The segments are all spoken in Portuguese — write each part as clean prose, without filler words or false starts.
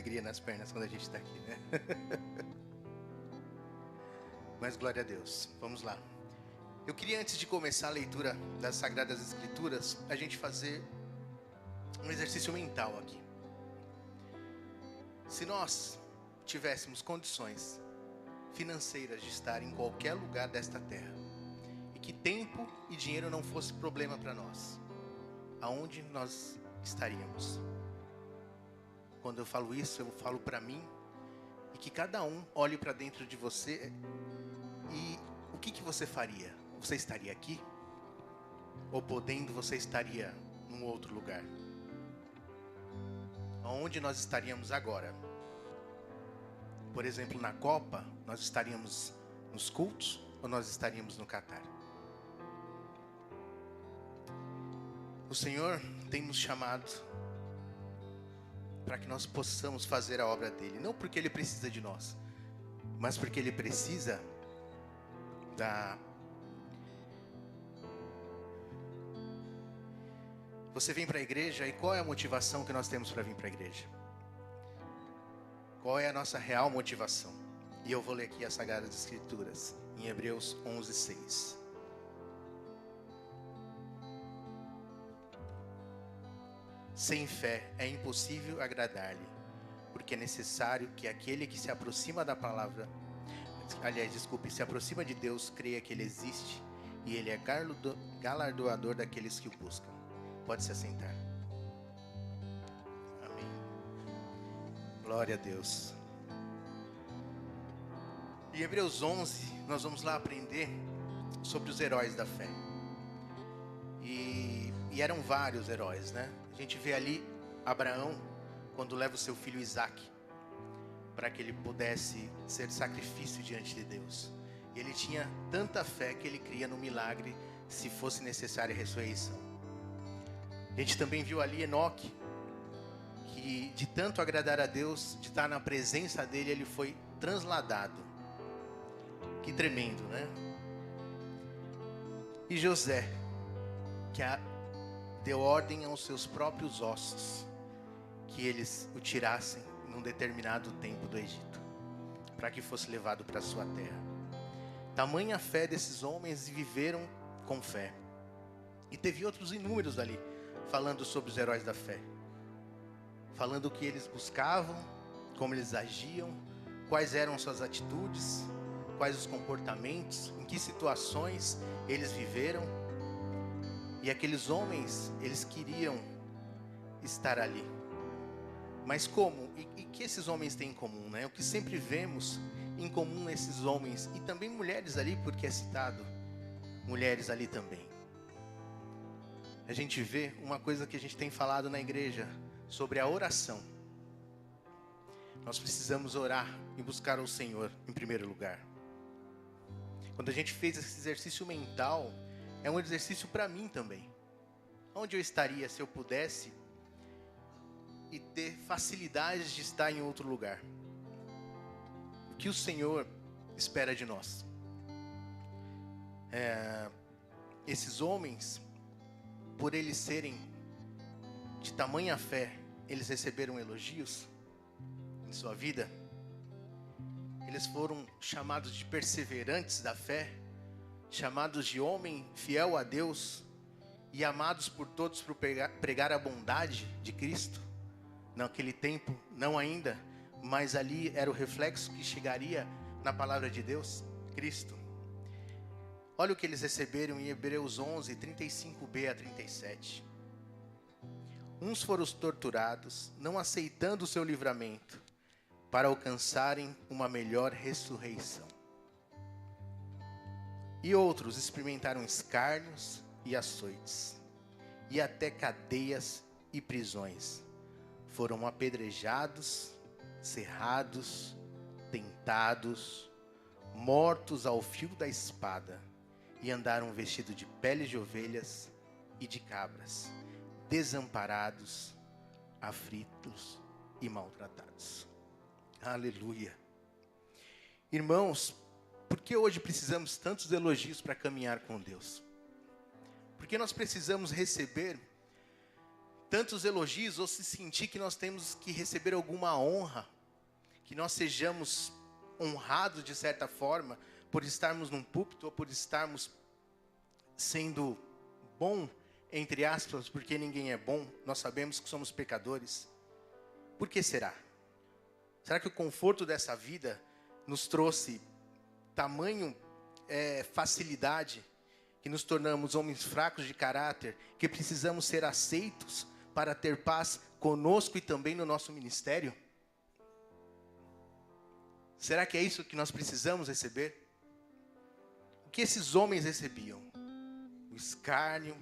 alegria nas pernas quando a gente está aqui, né? Mas glória a Deus. Vamos lá. Eu queria, antes de começar a leitura das Sagradas Escrituras, a gente fazer um exercício mental aqui. Se nós tivéssemos condições financeiras de estar em qualquer lugar desta terra, e que tempo e dinheiro não fosse problema para nós, aonde nós estaríamos? Quando eu falo isso, eu falo para mim, e que cada um olhe para dentro de você, e o que você faria? Você estaria aqui? Ou podendo, você estaria num outro lugar? Aonde nós estaríamos agora? Por exemplo, na Copa, nós estaríamos nos cultos ou nós estaríamos no Catar? O Senhor tem nos chamado para que nós possamos fazer a obra dele, não porque ele precisa de nós, mas porque ele precisa da... Você vem para a igreja, e qual é a motivação que nós temos para vir para a igreja? Qual é a nossa real motivação? E eu vou ler aqui as Sagradas Escrituras, em Hebreus 11:6. Sem fé é impossível agradar-lhe, porque é necessário que aquele que se aproxima da palavra, se aproxima de Deus, creia que ele existe, e ele é galardoador daqueles que o buscam. Pode se assentar. Amém. Glória a Deus. Em Hebreus 11, nós vamos lá aprender sobre os heróis da fé. E eram vários heróis, né? A gente vê ali Abraão, quando leva o seu filho Isaque, para que ele pudesse ser sacrifício diante de Deus. E ele tinha tanta fé que ele cria no milagre, se fosse necessária a ressurreição. A gente também viu ali Enoque, que de tanto agradar a Deus, de estar na presença dele, ele foi transladado. Que tremendo, né? E José, que deu ordem aos seus próprios ossos, que eles o tirassem num determinado tempo do Egito, para que fosse levado para a sua terra. Tamanha fé desses homens, viveram com fé. E teve outros inúmeros ali, falando sobre os heróis da fé, falando o que eles buscavam, como eles agiam, quais eram suas atitudes, quais os comportamentos, em que situações eles viveram. E aqueles homens, eles queriam estar ali. Mas como? E que esses homens têm em comum, né? O que sempre vemos em comum nesses homens, e também mulheres ali, porque é citado mulheres ali também. A gente vê uma coisa que a gente tem falado na igreja, sobre a oração. Nós precisamos orar e buscar o Senhor em primeiro lugar. Quando a gente fez esse exercício mental, é um exercício para mim também. Onde eu estaria se eu pudesse e ter facilidades de estar em outro lugar? O que o Senhor espera de nós? Esses homens, por eles serem de tamanha fé, eles receberam elogios em sua vida. Eles foram chamados de perseverantes da fé, chamados de homem fiel a Deus e amados por todos por pregar a bondade de Cristo. Naquele tempo, não ainda, mas ali era o reflexo que chegaria na palavra de Deus, Cristo. Olha o que eles receberam em Hebreus 11, 35b a 37. Uns foram torturados, não aceitando o seu livramento, para alcançarem uma melhor ressurreição. E outros experimentaram escárnios e açoites, e até cadeias e prisões. Foram apedrejados, cerrados, tentados, mortos ao fio da espada, e andaram vestidos de peles de ovelhas e de cabras, desamparados, aflitos e maltratados. Aleluia. Irmãos, por que hoje precisamos tantos elogios para caminhar com Deus? Porque nós precisamos receber tantos elogios ou se sentir que nós temos que receber alguma honra, que nós sejamos honrados de certa forma por estarmos num púlpito ou por estarmos sendo bom, entre aspas, porque ninguém é bom, nós sabemos que somos pecadores. Por que será? Será que o conforto dessa vida nos trouxe tamanho facilidade, que nos tornamos homens fracos de caráter, que precisamos ser aceitos para ter paz conosco e também no nosso ministério? Será que é isso que nós precisamos receber? O que esses homens recebiam? O escárnio,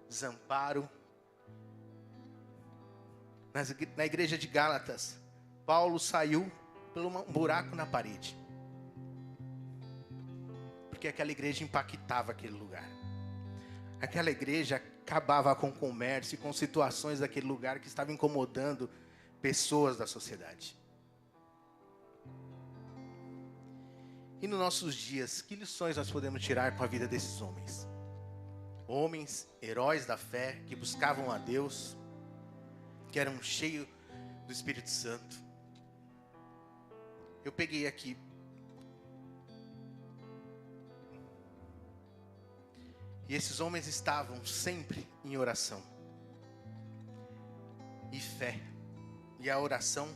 desamparo. Na igreja de Gálatas, Paulo saiu por um buraco na parede, porque aquela igreja impactava aquele lugar. Aquela igreja acabava com o comércio e com situações daquele lugar que estavam incomodando pessoas da sociedade. E nos nossos dias, que lições nós podemos tirar com a vida desses homens? Homens, heróis da fé, que buscavam a Deus, que eram cheios do Espírito Santo. Eu peguei aqui e esses homens estavam sempre em oração e fé. E a oração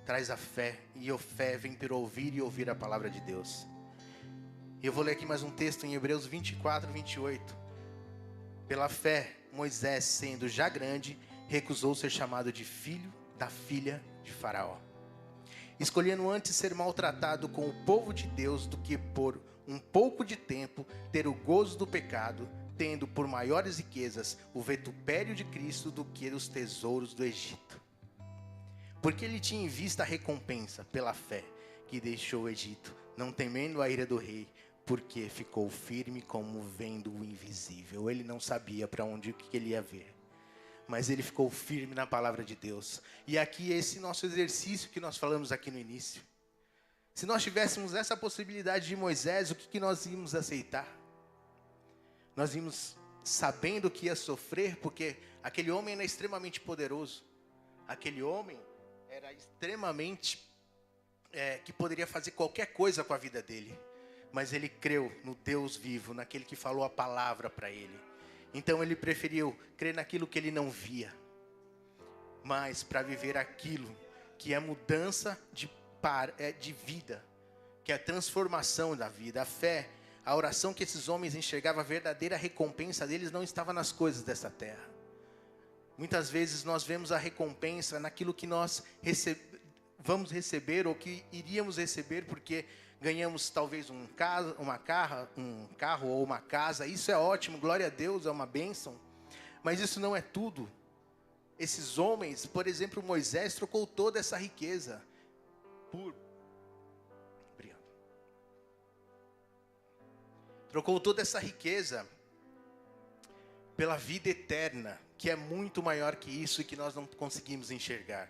traz a fé, e a fé vem por ouvir e ouvir a palavra de Deus. E eu vou ler aqui mais um texto em Hebreus 24, 28. Pela fé, Moisés, sendo já grande, recusou ser chamado de filho da filha de Faraó, escolhendo antes ser maltratado com o povo de Deus do que por um pouco de tempo ter o gozo do pecado, tendo por maiores riquezas o vitupério de Cristo do que os tesouros do Egito. Porque ele tinha em vista a recompensa pela fé que deixou o Egito, não temendo a ira do rei, porque ficou firme como vendo o invisível. Ele não sabia para onde que ele ia ver, mas ele ficou firme na palavra de Deus. E aqui esse nosso exercício que nós falamos aqui no início. Se nós tivéssemos essa possibilidade de Moisés, o que nós íamos aceitar? Nós íamos sabendo que ia sofrer, porque aquele homem era extremamente poderoso. Aquele homem era extremamente, que poderia fazer qualquer coisa com a vida dele. Mas ele creu no Deus vivo, naquele que falou a palavra para ele. Então ele preferiu crer naquilo que ele não via, mas para viver aquilo que é mudança de vida, que é a transformação da vida. A fé, a oração que esses homens enxergavam, a verdadeira recompensa deles não estava nas coisas dessa terra. Muitas vezes nós vemos a recompensa naquilo que nós vamos receber ou que iríamos receber, porque ganhamos talvez um carro ou uma casa. Isso é ótimo, glória a Deus, é uma bênção. Mas isso não é tudo. Esses homens, por exemplo, Moisés trocou toda essa riqueza trocou toda essa riqueza pela vida eterna, que é muito maior que isso e que nós não conseguimos enxergar.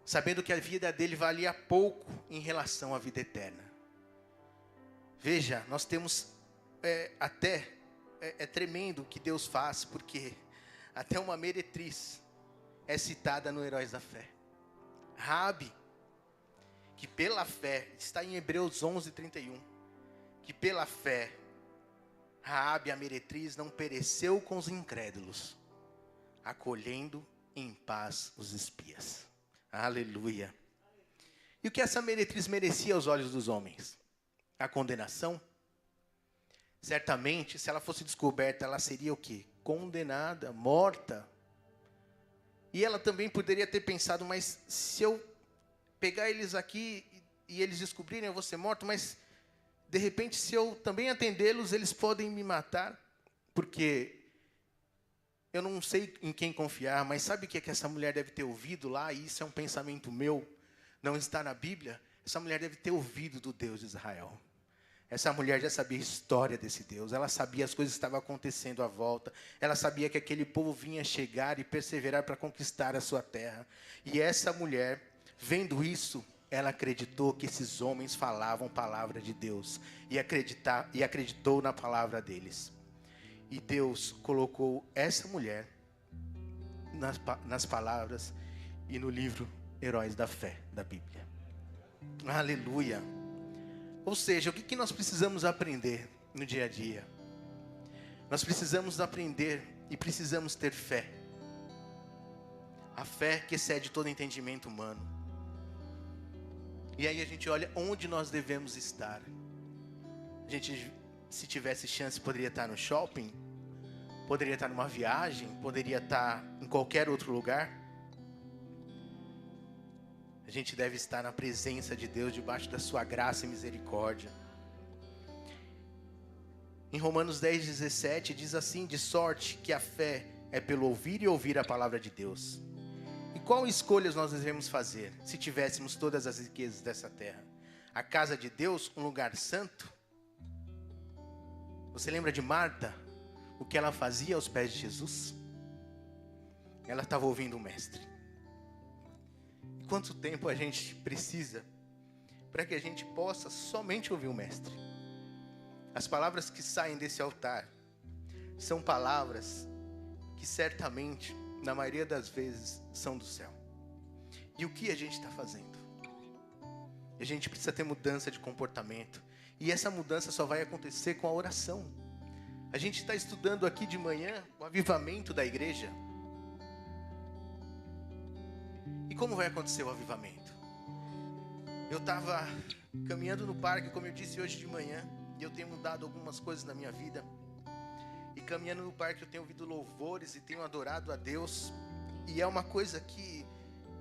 Sabendo que a vida dele valia pouco em relação à vida eterna. Veja, nós temos é tremendo o que Deus faz, porque até uma meretriz é citada no Heróis da Fé. Raabe, que pela fé, está em Hebreus 11, 31, que pela fé, Raabe, a meretriz, não pereceu com os incrédulos, acolhendo em paz os espias. Aleluia. E o que essa meretriz merecia aos olhos dos homens? A condenação? Certamente, se ela fosse descoberta, ela seria o quê? Condenada, morta. E ela também poderia ter pensado, mas se eu pegar eles aqui e eles descobrirem, eu vou ser morto, mas de repente, se eu também atendê-los, eles podem me matar, porque eu não sei em quem confiar. Mas sabe o que essa mulher deve ter ouvido lá? E isso é um pensamento meu, não está na Bíblia. Essa mulher deve ter ouvido do Deus de Israel. Essa mulher já sabia a história desse Deus. Ela sabia as coisas que estavam acontecendo à volta. Ela sabia que aquele povo vinha chegar e perseverar para conquistar a sua terra. E essa mulher, vendo isso, ela acreditou que esses homens falavam palavra de Deus. E acreditou na palavra deles. E Deus colocou essa mulher nas palavras e no livro Heróis da Fé da Bíblia. Aleluia! Ou seja, o que nós precisamos aprender no dia a dia? Nós precisamos aprender e precisamos ter fé. A fé que excede todo entendimento humano. E aí a gente olha onde nós devemos estar. A gente, se tivesse chance, poderia estar no shopping, poderia estar numa viagem, poderia estar em qualquer outro lugar. A gente deve estar na presença de Deus, debaixo da sua graça e misericórdia. Em Romanos 10:17 diz assim: de sorte que a fé é pelo ouvir e ouvir a palavra de Deus. E qual escolhas nós devemos fazer se tivéssemos todas as riquezas dessa terra? A casa de Deus, um lugar santo? Você lembra de Marta? O que ela fazia aos pés de Jesus? Ela estava ouvindo o mestre. E quanto tempo a gente precisa para que a gente possa somente ouvir o mestre? As palavras que saem desse altar são palavras que certamente, na maioria das vezes, são do céu. E o que a gente está fazendo? A gente precisa ter mudança de comportamento. E essa mudança só vai acontecer com a oração. A gente está estudando aqui de manhã o avivamento da igreja. E como vai acontecer o avivamento? Eu estava caminhando no parque, como eu disse hoje de manhã, e eu tenho mudado algumas coisas na minha vida. E caminhando no parque eu tenho ouvido louvores e tenho adorado a Deus. E é uma coisa que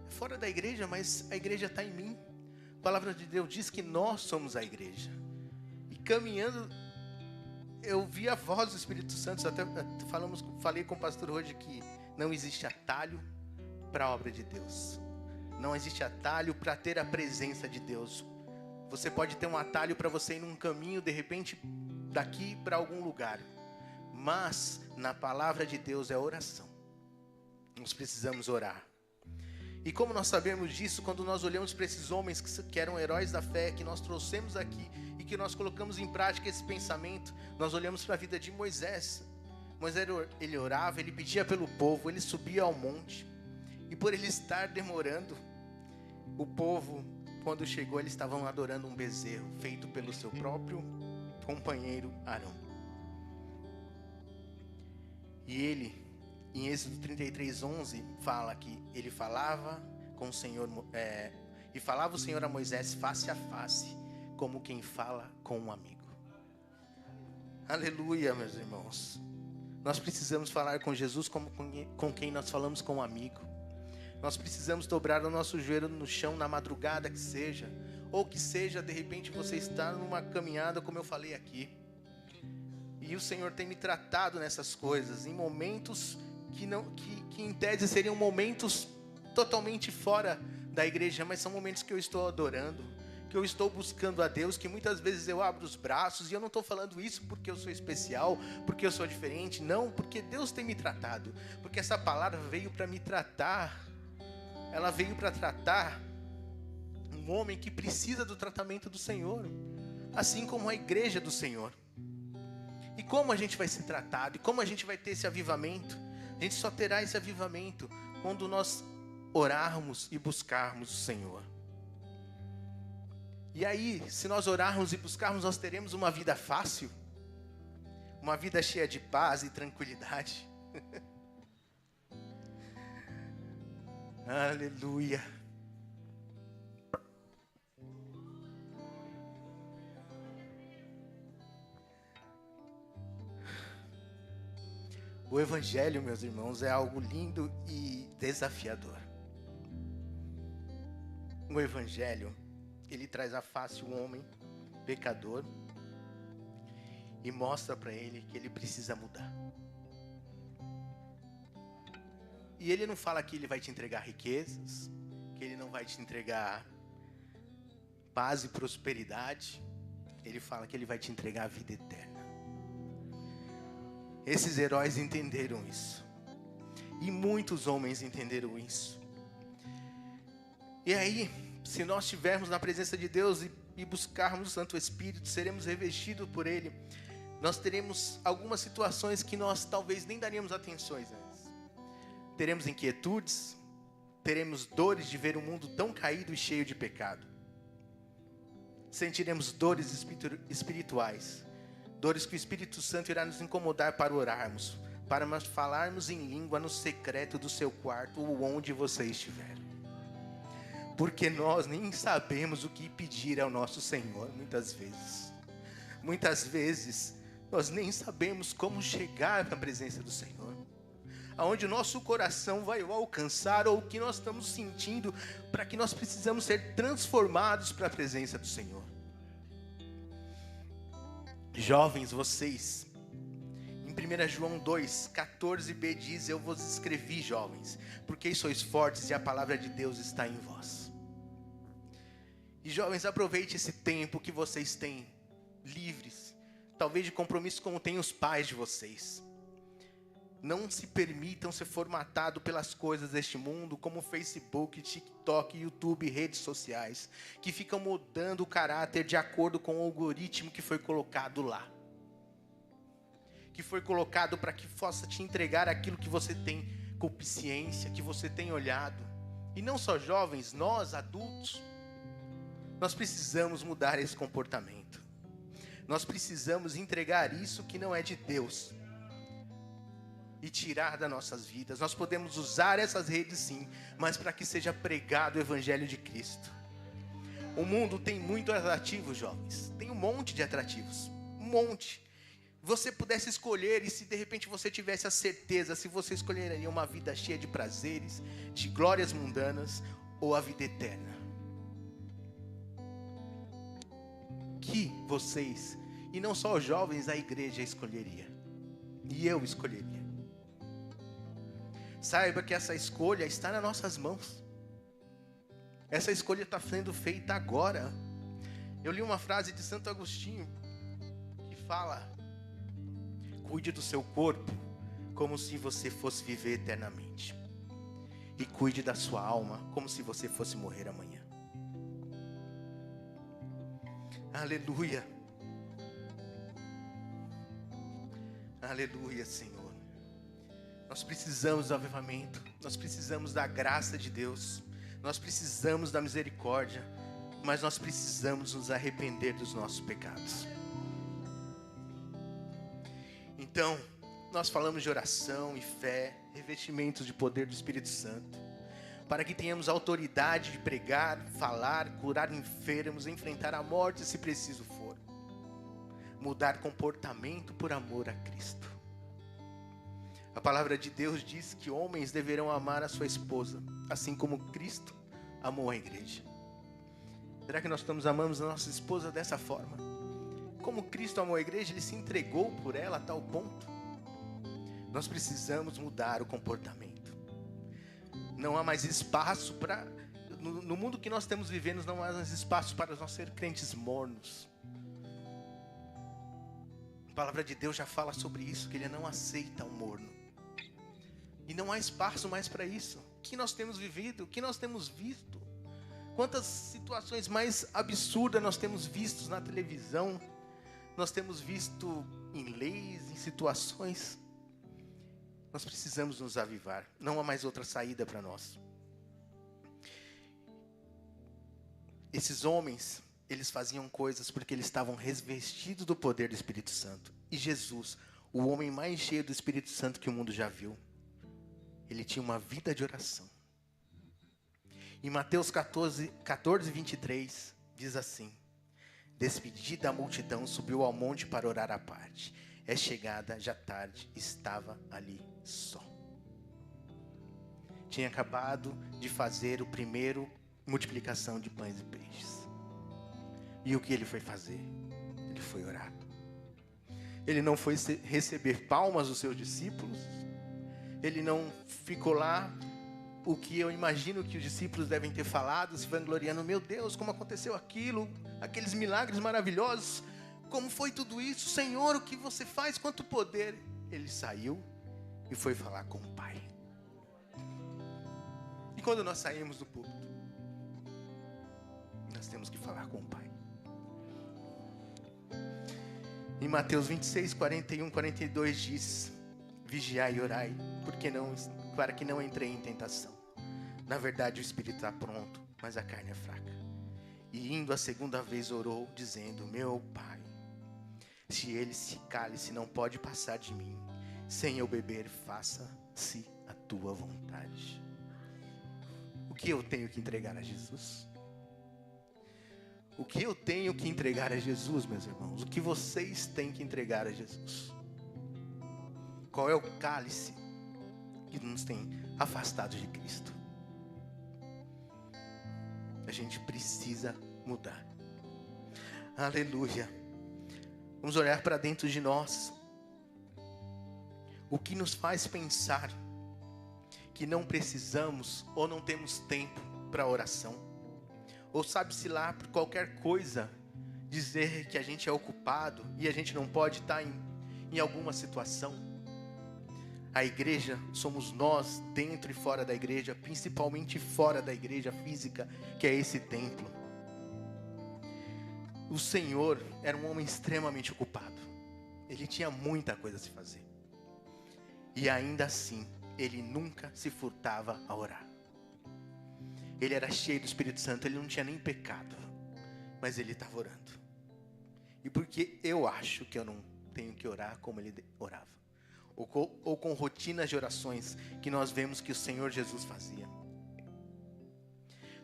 é fora da igreja, mas a igreja está em mim. A palavra de Deus diz que nós somos a igreja. E caminhando, eu vi a voz do Espírito Santo. Até falei com o pastor hoje que não existe atalho para a obra de Deus. Não existe atalho para ter a presença de Deus. Você pode ter um atalho para você ir num caminho, de repente, daqui para algum lugar. Mas, na palavra de Deus é oração. Nós precisamos orar. E como nós sabemos disso, quando nós olhamos para esses homens que eram heróis da fé, que nós trouxemos aqui, e que nós colocamos em prática esse pensamento, nós olhamos para a vida de Moisés. Moisés, ele orava, ele pedia pelo povo, ele subia ao monte. E por ele estar demorando, o povo, quando chegou, eles estavam adorando um bezerro, feito pelo seu próprio companheiro Arão. E ele, em Êxodo 33:11, fala que ele falava com o Senhor, e falava o Senhor a Moisés face a face, como quem fala com um amigo. Aleluia, meus irmãos. Nós precisamos falar com Jesus como com quem nós falamos com um amigo. Nós precisamos dobrar o nosso joelho no chão na madrugada que seja, ou que seja, de repente você está numa caminhada, como eu falei aqui. E o Senhor tem me tratado nessas coisas, em momentos que em tese seriam momentos totalmente fora da igreja, mas são momentos que eu estou adorando, que eu estou buscando a Deus, que muitas vezes eu abro os braços, e eu não estou falando isso porque eu sou especial, porque eu sou diferente, não, porque Deus tem me tratado, porque essa palavra veio para me tratar, ela veio para tratar um homem que precisa do tratamento do Senhor, assim como a igreja do Senhor. E como a gente vai ser tratado? E como a gente vai ter esse avivamento? A gente só terá esse avivamento quando nós orarmos e buscarmos o Senhor. E aí, se nós orarmos e buscarmos, nós teremos uma vida fácil? Uma vida cheia de paz e tranquilidade? Aleluia. O Evangelho, meus irmãos, é algo lindo e desafiador. O Evangelho, ele traz à face o homem pecador e mostra para ele que ele precisa mudar. E ele não fala que ele vai te entregar riquezas, que ele não vai te entregar paz e prosperidade. Ele fala que ele vai te entregar a vida eterna. Esses heróis entenderam isso. E muitos homens entenderam isso. E aí, se nós estivermos na presença de Deus e buscarmos o Santo Espírito, seremos revestidos por Ele. Nós teremos algumas situações que nós talvez nem daríamos atenções antes. teremos inquietudes, teremos dores de ver um mundo tão caído e cheio de pecado. Sentiremos dores espirituais, dores que o Espírito Santo irá nos incomodar para orarmos, para nós falarmos em língua no secreto do seu quarto ou onde você estiver. Porque nós nem sabemos o que pedir ao nosso Senhor muitas vezes. Muitas vezes nós nem sabemos como chegar na presença do Senhor. Aonde o nosso coração vai alcançar ou o que nós estamos sentindo para que nós precisamos ser transformados para a presença do Senhor. Jovens, vocês, em 1 João 2, 14b diz: eu vos escrevi, jovens, porque sois fortes e a palavra de Deus está em vós. E jovens, aproveite esse tempo que vocês têm livres, talvez de compromisso como tem os pais de vocês. Não se permitam ser formatados pelas coisas deste mundo, como Facebook, TikTok, YouTube, redes sociais, que ficam mudando o caráter de acordo com o algoritmo que foi colocado lá. Que foi colocado para que possa te entregar aquilo que você tem concupiscência, que você tem olhado. E não só jovens, nós adultos, nós precisamos mudar esse comportamento. Nós precisamos entregar isso que não é de Deus e tirar das nossas vidas. Nós podemos usar essas redes sim, mas para que seja pregado o Evangelho de Cristo. O mundo tem muito atrativos, jovens. Tem um monte de atrativos. Um monte. Você pudesse escolher, e se de repente você tivesse a certeza, se você escolheria uma vida cheia de prazeres, de glórias mundanas, ou a vida eterna. Que vocês, e não só os jovens, a igreja escolheria. E eu escolheria. Saiba que essa escolha está nas nossas mãos. Essa escolha está sendo feita agora. Eu li uma frase de Santo Agostinho que fala: cuide do seu corpo como se você fosse viver eternamente. E cuide da sua alma como se você fosse morrer amanhã. Aleluia. Aleluia, Senhor. Nós precisamos do avivamento. Nós precisamos da graça de Deus. Nós precisamos da misericórdia. Mas nós precisamos nos arrepender dos nossos pecados. Então, nós falamos de oração e fé, revestimentos de poder do Espírito Santo, para que tenhamos autoridade de pregar, falar, curar enfermos, enfrentar a morte se preciso for. Mudar comportamento por amor a Cristo. A palavra de Deus diz que homens deverão amar a sua esposa, assim como Cristo amou a igreja. Será que nós amamos a nossa esposa dessa forma? Como Cristo amou a igreja, Ele se entregou por ela a tal ponto. Nós precisamos mudar o comportamento. Não há mais espaço para... No mundo que nós estamos vivendo, não há mais espaço para nós ser crentes mornos. A palavra de Deus já fala sobre isso, que Ele não aceita o morno. E não há espaço mais para isso. O que nós temos vivido, o que nós temos visto. Quantas situações mais absurdas nós temos visto na televisão. Nós temos visto em leis, em situações. Nós precisamos nos avivar. Não há mais outra saída para nós. Esses homens, eles faziam coisas porque eles estavam revestidos do poder do Espírito Santo. E Jesus, o homem mais cheio do Espírito Santo que o mundo já viu, ele tinha uma vida de oração. Em Mateus 14, 23, diz assim: despedida a multidão, subiu ao monte para orar à parte. É chegada já tarde, estava ali só. Tinha acabado de fazer o primeiro multiplicação de pães e peixes. E o que ele foi fazer? Ele foi orar. Ele não foi receber palmas dos seus discípulos. Ele não ficou lá, o que eu imagino que os discípulos devem ter falado, se vangloriando: meu Deus, como aconteceu aquilo, aqueles milagres maravilhosos, como foi tudo isso, Senhor, o que você faz, quanto poder. Ele saiu e foi falar com o Pai. E quando nós saímos do púlpito, nós temos que falar com o Pai. Em Mateus 26, 41, 42 diz: vigiai e orai, porque não para que não entrei em tentação. Na verdade, o espírito está pronto, mas a carne é fraca. E indo a segunda vez orou, dizendo: meu Pai, se esse cálice não pode passar de mim, sem eu beber, faça-se a tua vontade. O que eu tenho que entregar a Jesus? O que eu tenho que entregar a Jesus, meus irmãos? O que vocês têm que entregar a Jesus? Qual é o cálice que nos tem afastado de Cristo? A gente precisa mudar. Aleluia. Vamos olhar para dentro de nós. O que nos faz pensar que não precisamos ou não temos tempo para oração? Ou sabe-se lá por qualquer coisa dizer que a gente é ocupado e a gente não pode estar em alguma situação? A igreja somos nós, dentro e fora da igreja, principalmente fora da igreja física, que é esse templo. O Senhor era um homem extremamente ocupado. Ele tinha muita coisa a se fazer. E ainda assim, ele nunca se furtava a orar. Ele era cheio do Espírito Santo, ele não tinha nem pecado, mas ele estava orando. E porque eu acho que eu não tenho que orar como ele orava, ou com rotinas de orações que nós vemos que o Senhor Jesus fazia.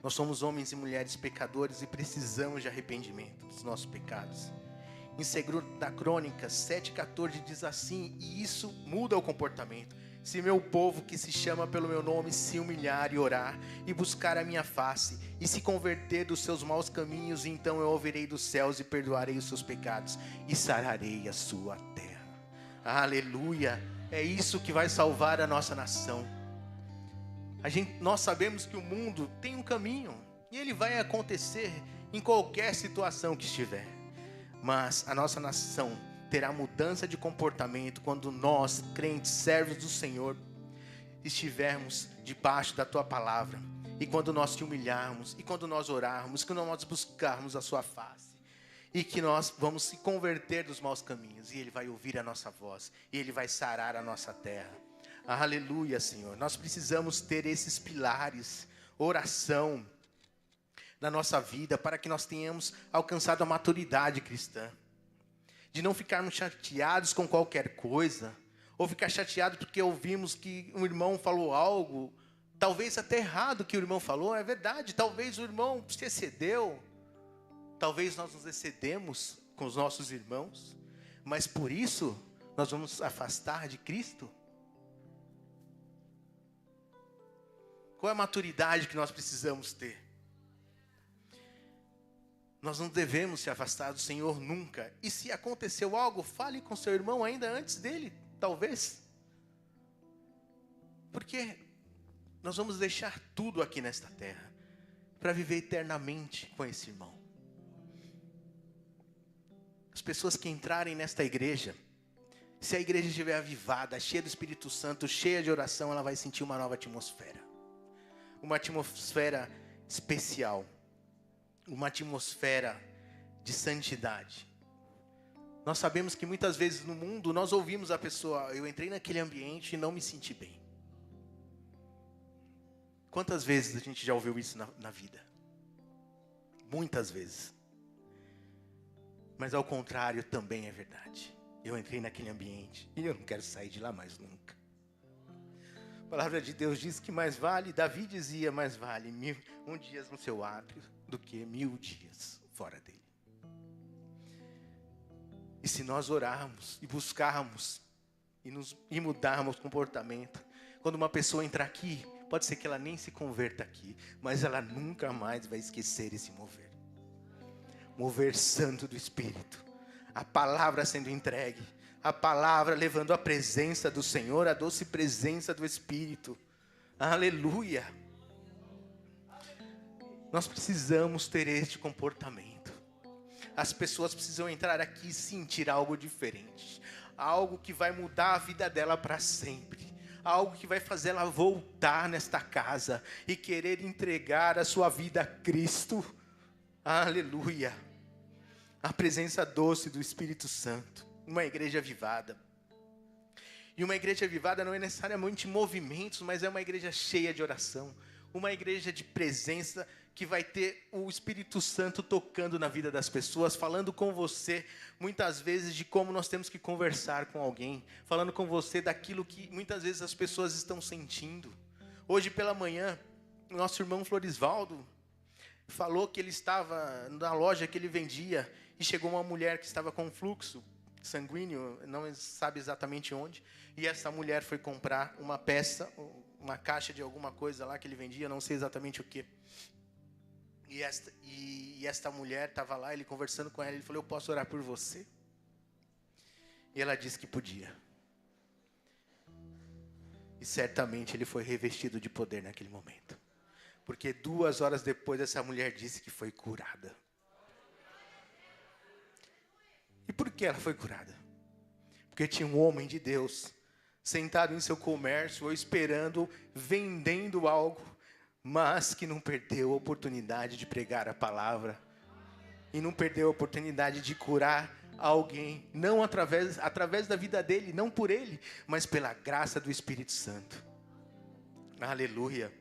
Nós somos homens e mulheres pecadores e precisamos de arrependimento dos nossos pecados. Em 2 Crônicas 7,14 diz assim, e isso muda o comportamento: se meu povo que se chama pelo meu nome se humilhar e orar e buscar a minha face e se converter dos seus maus caminhos, então eu ouvirei dos céus e perdoarei os seus pecados e sararei a sua terra. Aleluia! É isso que vai salvar a nossa nação. Nós sabemos que o mundo tem um caminho e ele vai acontecer em qualquer situação que estiver. Mas a nossa nação terá mudança de comportamento quando nós, crentes, servos do Senhor, estivermos debaixo da Tua palavra. E quando nós te humilharmos, e quando nós orarmos, quando nós buscarmos a Sua face. E que nós vamos se converter dos maus caminhos. E Ele vai ouvir a nossa voz. E Ele vai sarar a nossa terra. Aleluia, Senhor. Nós precisamos ter esses pilares, oração, na nossa vida, para que nós tenhamos alcançado a maturidade cristã. De não ficarmos chateados com qualquer coisa, ou ficar chateado porque ouvimos que um irmão falou algo, talvez até errado que o irmão falou, é verdade, talvez o irmão se excedeu, talvez nós nos excedemos com os nossos irmãos, mas por isso nós vamos nos afastar de Cristo? Qual é a maturidade que nós precisamos ter? Nós não devemos se afastar do Senhor nunca. E se aconteceu algo, fale com seu irmão ainda antes dele, talvez. Porque nós vamos deixar tudo aqui nesta terra para viver eternamente com esse irmão. As pessoas que entrarem nesta igreja, se a igreja estiver avivada, cheia do Espírito Santo, cheia de oração, ela vai sentir uma nova atmosfera. Uma atmosfera especial. Uma atmosfera de santidade. Nós sabemos que muitas vezes no mundo nós ouvimos a pessoa: eu entrei naquele ambiente e não me senti bem. Quantas vezes a gente já ouviu isso na vida? Muitas vezes. Mas ao contrário também é verdade. Eu entrei naquele ambiente e eu não quero sair de lá mais nunca. A palavra de Deus diz que mais vale, Davi dizia, mais vale 1 dia no seu átrio do que 1000 dias fora dele. E se nós orarmos e buscarmos e mudarmos o comportamento, quando uma pessoa entrar aqui, pode ser que ela nem se converta aqui, mas ela nunca mais vai esquecer esse mover. Mover santo do Espírito, a palavra sendo entregue, a palavra levando a presença do Senhor, a doce presença do Espírito. Aleluia! Nós precisamos ter este comportamento. As pessoas precisam entrar aqui e sentir algo diferente. Algo que vai mudar a vida dela para sempre. Algo que vai fazer ela voltar nesta casa e querer entregar a sua vida a Cristo. Aleluia! A presença doce do Espírito Santo. Uma igreja avivada. E uma igreja avivada não é necessariamente movimentos, mas é uma igreja cheia de oração. Uma igreja de presença que vai ter o Espírito Santo tocando na vida das pessoas, falando com você, muitas vezes, de como nós temos que conversar com alguém, falando com você daquilo que muitas vezes as pessoas estão sentindo. Hoje pela manhã, o nosso irmão Florisvaldo falou que ele estava na loja que ele vendia e chegou uma mulher que estava com fluxo sanguíneo, não sabe exatamente onde, e essa mulher foi comprar uma peça, uma caixa de alguma coisa lá que ele vendia, não sei exatamente o que. E esta mulher estava lá, ele conversando com ela, ele falou: eu posso orar por você? E ela disse que podia. E certamente ele foi revestido de poder naquele momento. Porque 2 horas depois essa mulher disse que foi curada. E por que ela foi curada? Porque tinha um homem de Deus sentado em seu comércio ou esperando, vendendo algo, mas que não perdeu a oportunidade de pregar a palavra e não perdeu a oportunidade de curar alguém, não através da vida dele, não por ele, mas pela graça do Espírito Santo. Aleluia.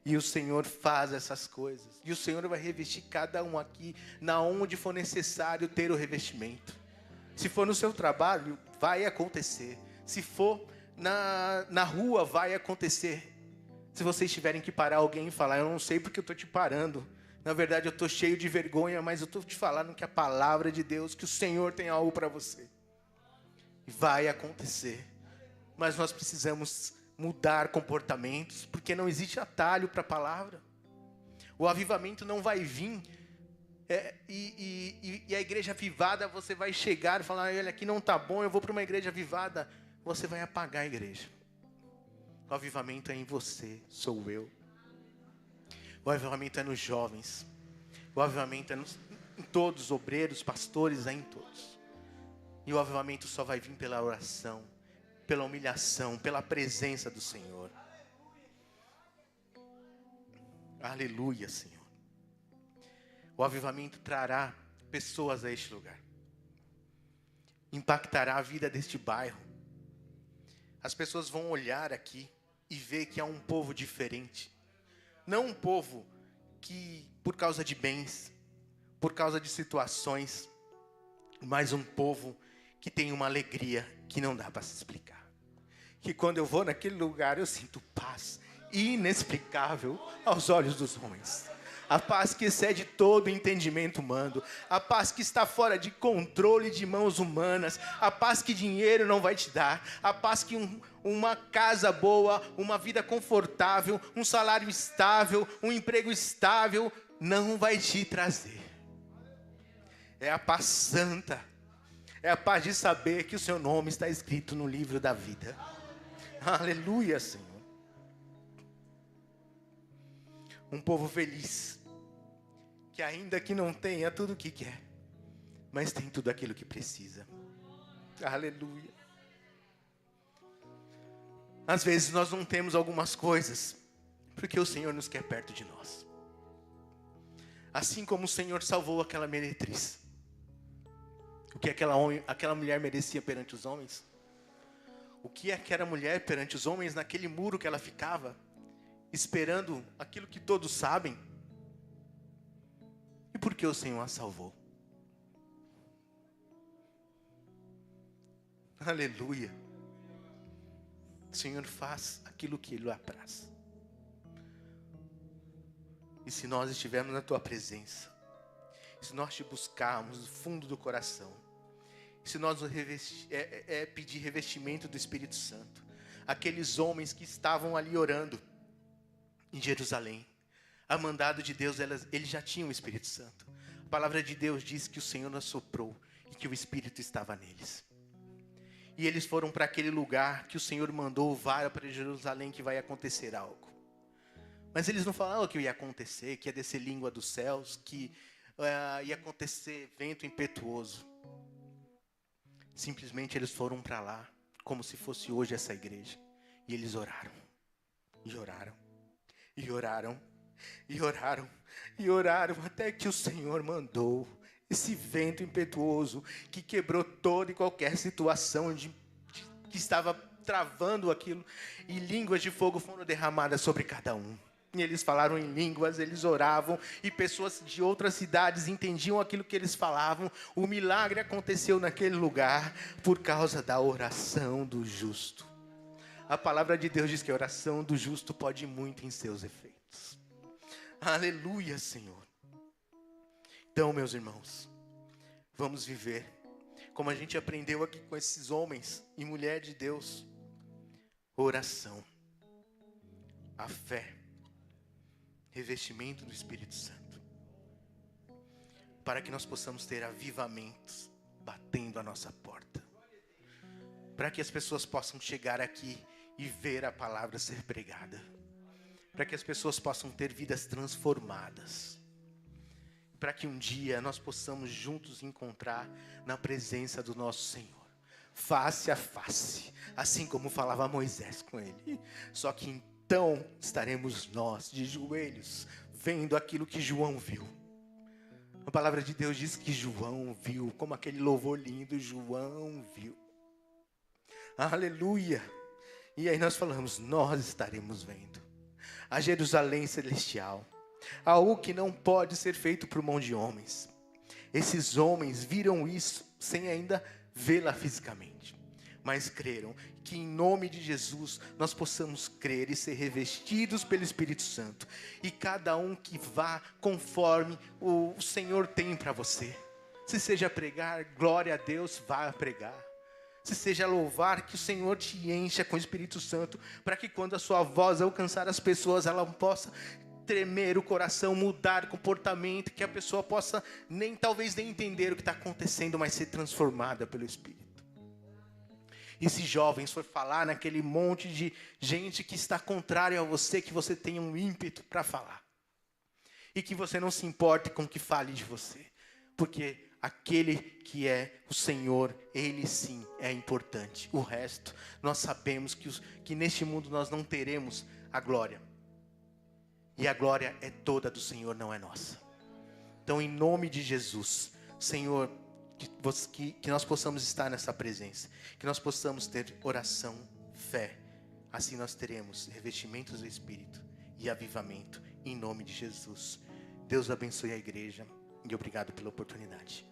E o Senhor faz essas coisas. E o Senhor vai revestir cada um aqui, na onde for necessário ter o revestimento. Se for no seu trabalho, vai acontecer. Se for na rua, vai acontecer. Se vocês tiverem que parar alguém e falar: eu não sei porque eu estou te parando. Na verdade, eu estou cheio de vergonha, mas eu estou te falando que a palavra de Deus, que o Senhor tem algo para você. Vai acontecer. Mas nós precisamos mudar comportamentos, porque não existe atalho para a palavra. O avivamento não vai vir, e a igreja avivada, você vai chegar e falar: olha, aqui não está bom, eu vou para uma igreja avivada. Você vai apagar a igreja. O avivamento é em você, sou eu. O avivamento é nos jovens. O avivamento é em todos, obreiros, pastores, é em todos. E o avivamento só vai vir pela oração, pela humilhação, pela presença do Senhor. Aleluia, Senhor. O avivamento trará pessoas a este lugar. Impactará a vida deste bairro. As pessoas vão olhar aqui e ver que há um povo diferente. Não um povo que, por causa de bens, por causa de situações, mas um povo que tem uma alegria que não dá para se explicar. Que quando eu vou naquele lugar, eu sinto paz inexplicável aos olhos dos homens. A paz que excede todo entendimento humano. A paz que está fora de controle de mãos humanas. A paz que dinheiro não vai te dar. A paz que uma casa boa, uma vida confortável, um salário estável, um emprego estável não vai te trazer. É a paz santa. É a paz de saber que o seu nome está escrito no livro da vida. Aleluia, Senhor. Um povo feliz, que ainda que não tenha tudo o que quer, mas tem tudo aquilo que precisa. Aleluia. Às vezes nós não temos algumas coisas, porque o Senhor nos quer perto de nós. Assim como o Senhor salvou aquela meretriz. O que aquela mulher merecia perante os homens? O que aquela mulher perante os homens, naquele muro que ela ficava, esperando aquilo que todos sabem? E por que o Senhor a salvou? Aleluia. O Senhor faz aquilo que Ele apraz. E se nós estivermos na Tua presença, se nós Te buscarmos no fundo do coração, se nós pedir revestimento do Espírito Santo, aqueles homens que estavam ali orando em Jerusalém, a mandado de Deus, eles já tinham o Espírito Santo. A palavra de Deus diz que o Senhor nos soprou e que o Espírito estava neles. E eles foram para aquele lugar que o Senhor mandou, vá para Jerusalém que vai acontecer algo. Mas eles não falaram o que ia acontecer, que ia descer língua dos céus, que ia acontecer vento impetuoso. Simplesmente eles foram para lá, como se fosse hoje essa igreja. E eles oraram, e oraram, e oraram, e oraram, e oraram, até que o Senhor mandou esse vento impetuoso, que quebrou toda e qualquer situação que estava travando aquilo, e línguas de fogo foram derramadas sobre cada um. E eles falaram em línguas, eles oravam, e pessoas de outras cidades entendiam aquilo que eles falavam. O milagre aconteceu naquele lugar por causa da oração do justo. A palavra de Deus diz que a oração do justo pode muito em seus efeitos. Aleluia, Senhor. Então, meus irmãos, vamos viver como a gente aprendeu aqui com esses homens e mulher de Deus. Oração, a fé, revestimento do Espírito Santo, para que nós possamos ter avivamentos batendo a nossa porta, para que as pessoas possam chegar aqui e ver a palavra ser pregada, para que as pessoas possam ter vidas transformadas, para que um dia nós possamos juntos encontrar na presença do nosso Senhor, face a face, assim como falava Moisés com ele. Só que então estaremos nós de joelhos, vendo aquilo que João viu. A palavra de Deus diz que João viu, como aquele louvor lindo, João viu. Aleluia! E aí nós falamos, nós estaremos vendo a Jerusalém celestial, algo que não pode ser feito por mão de homens. Esses homens viram isso sem ainda vê-la fisicamente, mas creram que em nome de Jesus nós possamos crer e ser revestidos pelo Espírito Santo, e cada um que vá conforme o Senhor tem para você. Se seja pregar, glória a Deus, vá pregar. Se seja louvar, que o Senhor te encha com o Espírito Santo, para que quando a sua voz alcançar as pessoas, ela possa tremer o coração, mudar o comportamento, que a pessoa possa talvez nem entender o que está acontecendo, mas ser transformada pelo Espírito. E se jovens for falar naquele monte de gente que está contrário a você, que você tenha um ímpeto para falar, e que você não se importe com o que fale de você, porque aquele que é o Senhor, Ele sim é importante. O resto, nós sabemos que neste mundo nós não teremos a glória. E a glória é toda do Senhor, não é nossa. Então, em nome de Jesus, Senhor, que nós possamos estar nessa presença, que nós possamos ter oração, fé. Assim nós teremos revestimentos do Espírito e avivamento, em nome de Jesus. Deus abençoe a igreja e obrigado pela oportunidade.